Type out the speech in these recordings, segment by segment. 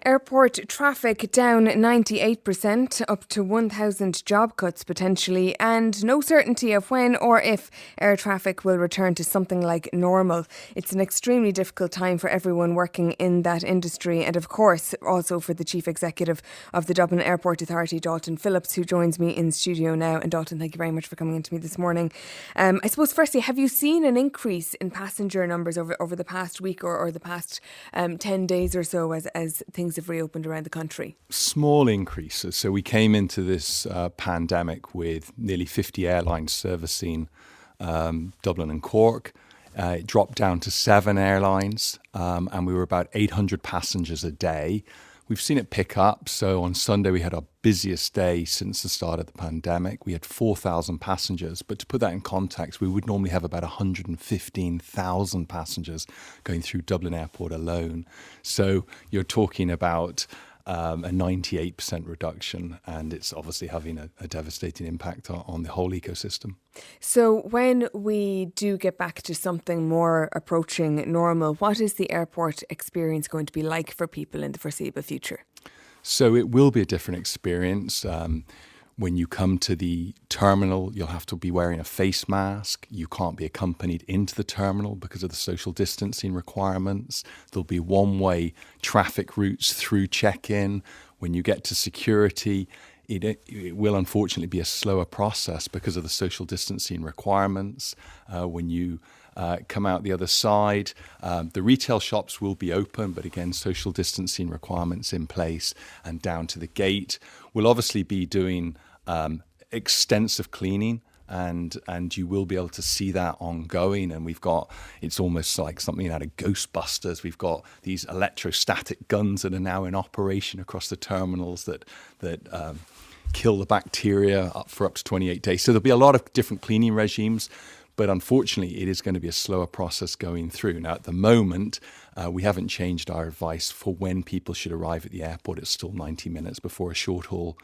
Airport traffic down 98%, up to 1,000 job cuts potentially, and no certainty of when or if air traffic will return to something like normal. It's an extremely difficult time for everyone working in that industry, and of course also for the Chief Executive of the Dublin Airport Authority, Dalton Phillips, who joins me in studio now. And Dalton, thank you very much for coming in to me this morning. I suppose firstly, have you seen an increase in passenger numbers over the past week or the past 10 days or so as things have reopened around the country? Small increases. So we came into this pandemic with nearly 50 airlines servicing Dublin and Cork. It dropped down to 7 airlines and we were about 800 passengers a day. We've seen it pick up. So on Sunday, we had our busiest day since the start of the pandemic. We had 4,000 passengers. But to put that in context, we would normally have about 115,000 passengers going through Dublin Airport alone. So you're talking about a 98% reduction, and it's obviously having a devastating impact on the whole ecosystem. So when we do get back to something more approaching normal, what is the airport experience going to be like for people in the foreseeable future? So it will be a different experience. When you come to the terminal, you'll have to be wearing a face mask. You can't be accompanied into the terminal because of the social distancing requirements. There'll be one-way traffic routes through check-in. When you get to security, it will unfortunately be a slower process because of the social distancing requirements. When you come out the other side, the retail shops will be open, but again, social distancing requirements in place. And down to the gate, we'll obviously be doing extensive cleaning, and you will be able to see that ongoing. And it's almost like something out of Ghostbusters. We've got these electrostatic guns that are now in operation across the terminals that kill the bacteria for up to 28 days. So there'll be a lot of different cleaning regimes, but unfortunately it is going to be a slower process going through. Now at the moment, we haven't changed our advice for when people should arrive at the airport. It's still 90 minutes before a short haul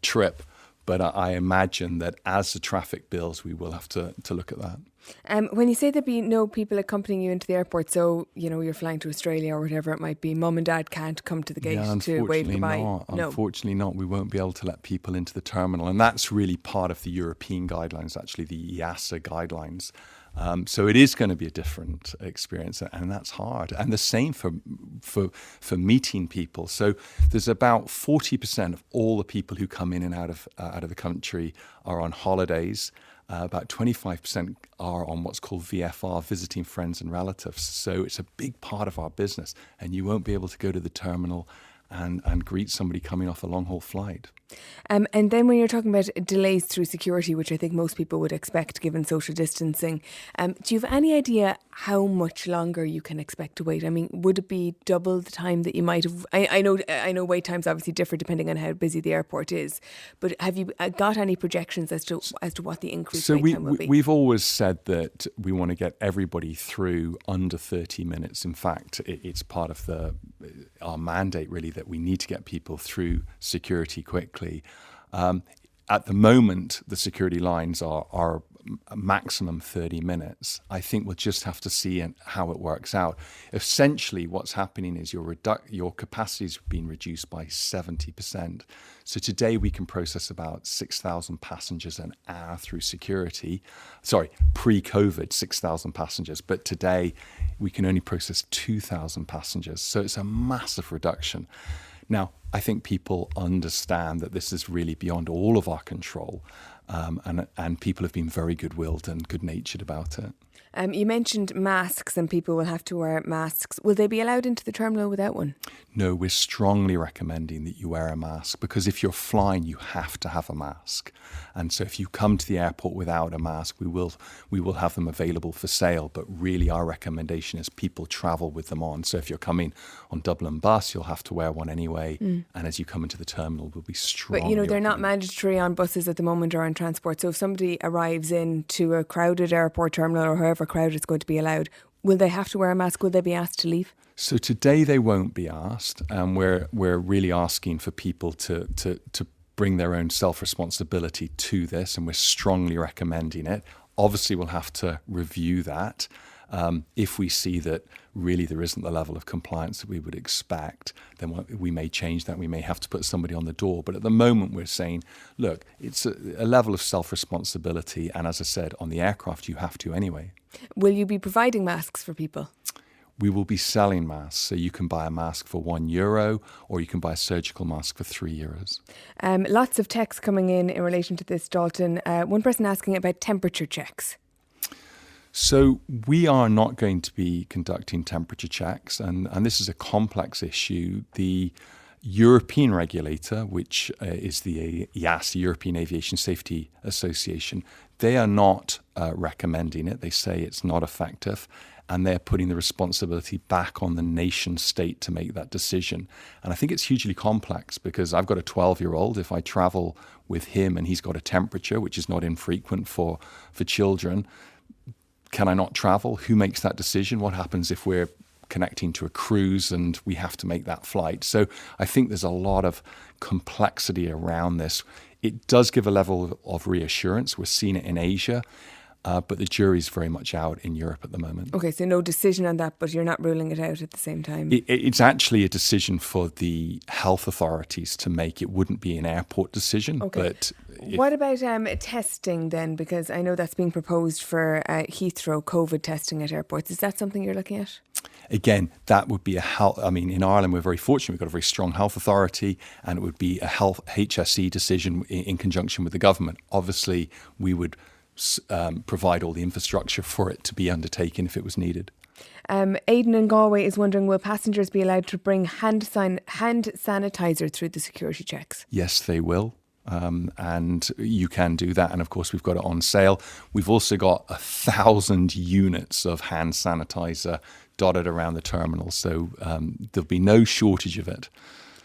trip. But I imagine that as the traffic builds, we will have to look at that. When you say there'd be no people accompanying you into the airport, so you're flying to Australia or whatever it might be, mum and dad can't come to the gate to wave goodbye? No. Unfortunately not. We won't be able to let people into the terminal. And that's really part of the European guidelines, actually the EASA guidelines. So it is going to be a different experience, and that's hard. And the same for meeting people. So there's about 40% of all the people who come in and out of the country are on holidays. About 25% are on what's called VFR, visiting friends and relatives. So it's a big part of our business, and you won't be able to go to the terminal and greet somebody coming off a long-haul flight. And then when you're talking about delays through security, which I think most people would expect given social distancing, do you have any idea how much longer you can expect to wait? I mean, would it be double the time that you might have? I know wait times obviously differ depending on how busy the airport is, but have you got any projections as to what the increase wait time will be? We've always said that we want to get everybody through under 30 minutes. In fact, it's part of our mandate really that we need to get people through security quickly. At the moment, the security lines are a maximum 30 minutes. I think we'll just have to see how it works out. Essentially, what's happening is your capacity is being reduced by 70%. So today we can process about 6,000 passengers an hour through security. Sorry, pre-COVID, 6,000 passengers. But today we can only process 2,000 passengers. So it's a massive reduction. Now, I think people understand that this is really beyond all of our control, and people have been very good-willed and good-natured about it. You mentioned masks, and people will have to wear masks. Will they be allowed into the terminal without one? No, we're strongly recommending that you wear a mask, because if you're flying, you have to have a mask. And so if you come to the airport without a mask, we will have them available for sale. But really our recommendation is people travel with them on. So if you're coming on Dublin bus, you'll have to wear one anyway. And as you come into the terminal, we'll be strongly But they're not mandatory on buses at the moment or on transport. So if somebody arrives into a crowded airport terminal or however crowded it's going to be allowed, will they have to wear a mask? Will they be asked to leave? So today they won't be asked, and we're really asking for people to bring their own self-responsibility to this, and we're strongly recommending it. Obviously, we'll have to review that. If we see that really there isn't the level of compliance that we would expect, then we may change that. We may have to put somebody on the door. But at the moment, we're saying, look, it's a level of self-responsibility. And as I said, on the aircraft, you have to anyway. Will you be providing masks for people? We will be selling masks. So you can buy a mask for €1 or you can buy a surgical mask for €3. Lots of texts coming in relation to this, Dalton. One person asking about temperature checks. So we are not going to be conducting temperature checks, and this is a complex issue. The European regulator, which is the EASA, European Aviation Safety Association, they are not recommending it. They say it's not effective, and they're putting the responsibility back on the nation state to make that decision. And I think it's hugely complex because I've got a 12-year-old. If I travel with him and he's got a temperature, which is not infrequent for children, can I not travel? Who makes that decision? What happens if we're connecting to a cruise and we have to make that flight? So I think there's a lot of complexity around this. It does give a level of reassurance. We're seeing it in Asia, but the jury's very much out in Europe at the moment. Okay, so no decision on that, but you're not ruling it out at the same time. It's actually a decision for the health authorities to make. It wouldn't be an airport decision. Okay. But what about testing then? Because I know that's being proposed for Heathrow, COVID testing at airports. Is that something you're looking at? Again, that would be a health. I mean, in Ireland, we're very fortunate. We've got a very strong health authority, and it would be a health HSE decision in conjunction with the government. Obviously, we would provide all the infrastructure for it to be undertaken if it was needed. Aidan in Galway is wondering, will passengers be allowed to bring hand sanitizer through the security checks? Yes, they will. And you can do that. And of course, we've got it on sale. We've also got 1,000 units of hand sanitizer dotted around the terminal. So there'll be no shortage of it.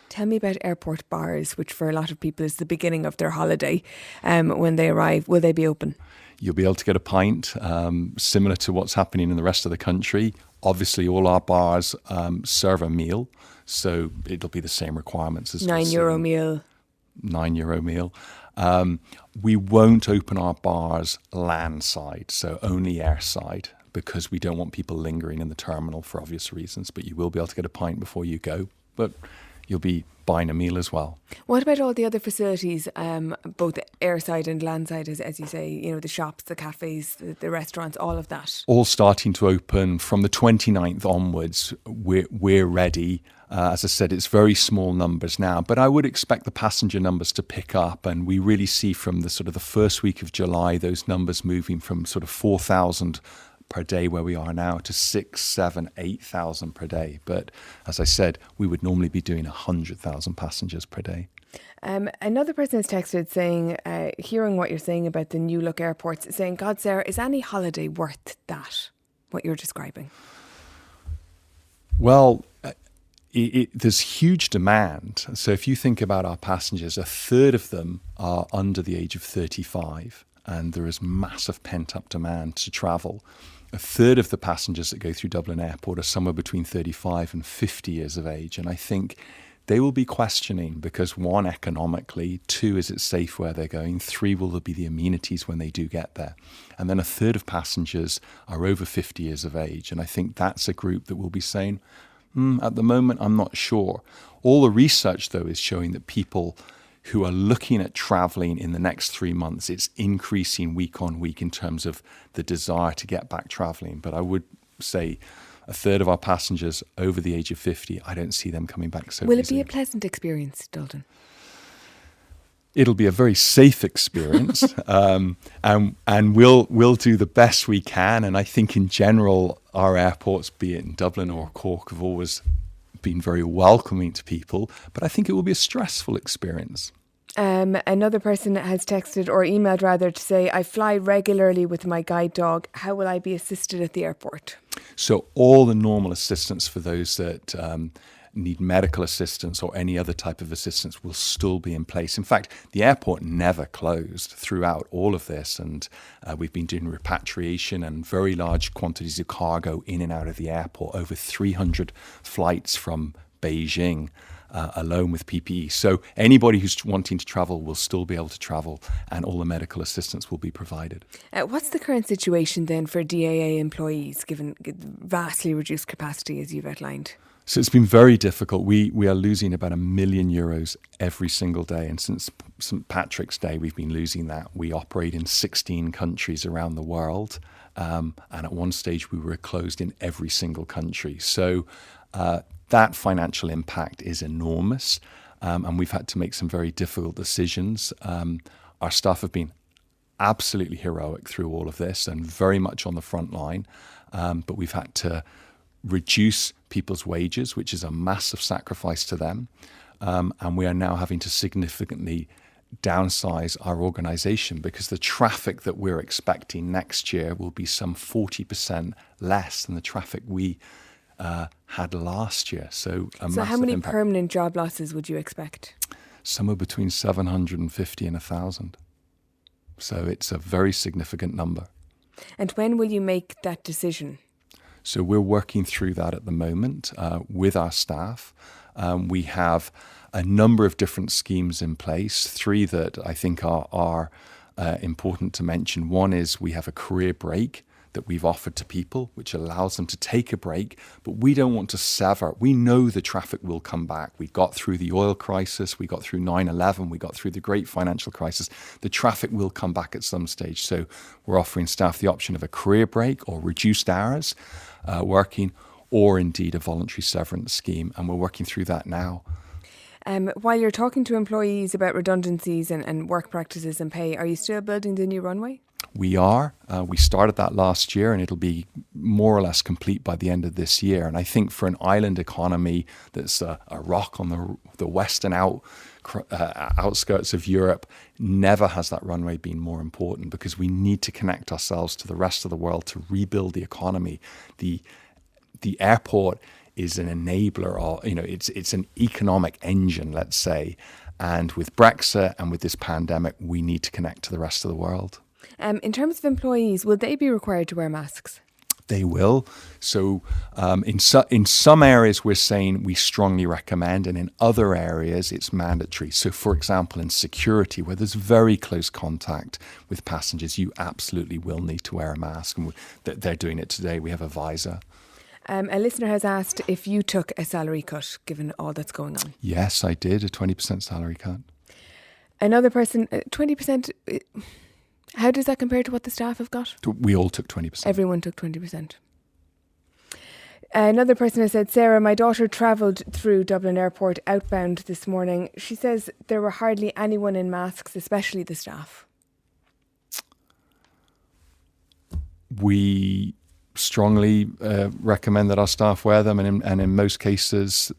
Tell me about airport bars, which for a lot of people is the beginning of their holiday when they arrive. Will they be open? You'll be able to get a pint, similar to what's happening in the rest of the country. Obviously, all our bars serve a meal, so it'll be the same requirements as €9 meal. €9 meal. We won't open our bars landside, so only airside, because we don't want people lingering in the terminal for obvious reasons. But you will be able to get a pint before you go. But you'll be buying a meal as well. What about all the other facilities, both airside and landside, as you say, you know, the shops, the cafes, the restaurants, all of that? All starting to open from the 29th onwards. We're ready. As I said, it's very small numbers now, but I would expect the passenger numbers to pick up. And we really see from the sort of the first week of July, those numbers moving from sort of 4,000 per day where we are now to 6,000, 7,000, 8,000 per day. But as I said, we would normally be doing 100,000 passengers per day. Another person has texted saying, hearing what you're saying about the new look airports, saying, God, Sarah, is any holiday worth that, what you're describing? Well, there's huge demand. So if you think about our passengers, a third of them are under the age of 35, and there is massive pent-up demand to travel. A third of the passengers that go through Dublin Airport are somewhere between 35 and 50 years of age. And I think they will be questioning because, one, economically, two, is it safe where they're going, three, will there be the amenities when they do get there? And then a third of passengers are over 50 years of age. And I think that's a group that will be saying, at the moment, I'm not sure. All the research, though, is showing that people who are looking at travelling in the next 3 months, it's increasing week on week in terms of the desire to get back travelling. But I would say a third of our passengers over the age of 50, I don't see them coming back so Will easily. it be a pleasant experience, Dalton? It'll be a very safe experience, and we'll do the best we can. And I think in general, our airports, be it in Dublin or Cork, have always been very welcoming to people. But I think it will be a stressful experience. Another person has texted or emailed rather to say, I fly regularly with my guide dog. How will I be assisted at the airport? So all the normal assistance for those that need medical assistance or any other type of assistance will still be in place. In fact, the airport never closed throughout all of this, and we've been doing repatriation and very large quantities of cargo in and out of the airport, over 300 flights from Beijing alone with PPE. So anybody who's wanting to travel will still be able to travel, and all the medical assistance will be provided. What's the current situation then for DAA employees, given vastly reduced capacity as you've outlined? So it's been very difficult. We are losing about €1 million every single day. And since St. Patrick's Day, we've been losing that. We operate in 16 countries around the world. And at one stage, we were closed in every single country. So that financial impact is enormous. And we've had to make some very difficult decisions. Our staff have been absolutely heroic through all of this and very much on the front line. But we've had to reduce people's wages, which is a massive sacrifice to them. And we are now having to significantly downsize our organisation because the traffic that we're expecting next year will be some 40% less than the traffic we had last year. So how many impact. Permanent job losses would you expect? Somewhere between 750 and 1,000. So it's a very significant number. And when will you make that decision? So we're working through that at the moment with our staff. We have a number of different schemes in place, 3 that I think are important to mention. One is we have a career break that we've offered to people, which allows them to take a break, but we don't want to sever. We know the traffic will come back. We got through the oil crisis, we got through 9/11, we got through the great financial crisis. The traffic will come back at some stage. So we're offering staff the option of a career break or reduced hours working, or indeed a voluntary severance scheme, and we're working through that now. While you're talking to employees about redundancies and work practices and pay, are you still building the new runway? We are. We started that last year, and it'll be more or less complete by the end of this year. And I think for an island economy that's a rock on the western outskirts of Europe, never has that runway been more important, because we need to connect ourselves to the rest of the world to rebuild the economy. The airport is an enabler, or it's an economic engine, let's say. And with Brexit and with this pandemic, we need to connect to the rest of the world. In terms of employees, will they be required to wear masks? They will. So in some areas, we're saying we strongly recommend, and in other areas, it's mandatory. So, for example, in security, where there's very close contact with passengers, you absolutely will need to wear a mask. And they're doing it today. We have a visor. A listener has asked if you took a salary cut, given all that's going on. Yes, I did, a 20% salary cut. Another person, 20%... How does that compare to what the staff have got? We all took 20%. Everyone took 20%. Another person has said, Sarah, my daughter travelled through Dublin Airport outbound this morning. She says there were hardly anyone in masks, especially the staff. We strongly recommend that our staff wear them, and in most cases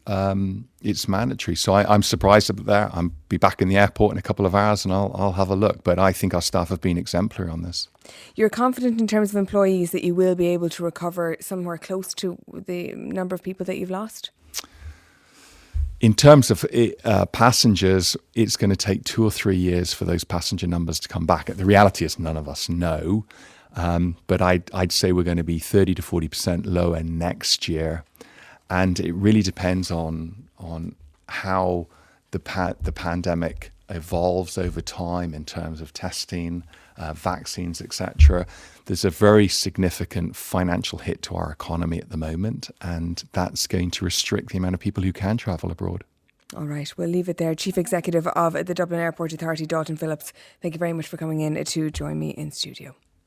it's mandatory. So I'm surprised about that. I'll be back in the airport in a couple of hours and I'll have a look, but I think our staff have been exemplary on this. You're confident in terms of employees that you will be able to recover somewhere close to the number of people that you've lost? In terms of passengers, it's going to take 2 or 3 years for those passenger numbers to come back. The reality is none of us know. But I'd say we're going to be 30 to 40% lower next year. And it really depends on how the pandemic evolves over time in terms of testing, vaccines, etc. There's a very significant financial hit to our economy at the moment, and that's going to restrict the amount of people who can travel abroad. All right, we'll leave it there. Chief Executive of the Dublin Airport Authority, Dalton Phillips, thank you very much for coming in to join me in studio.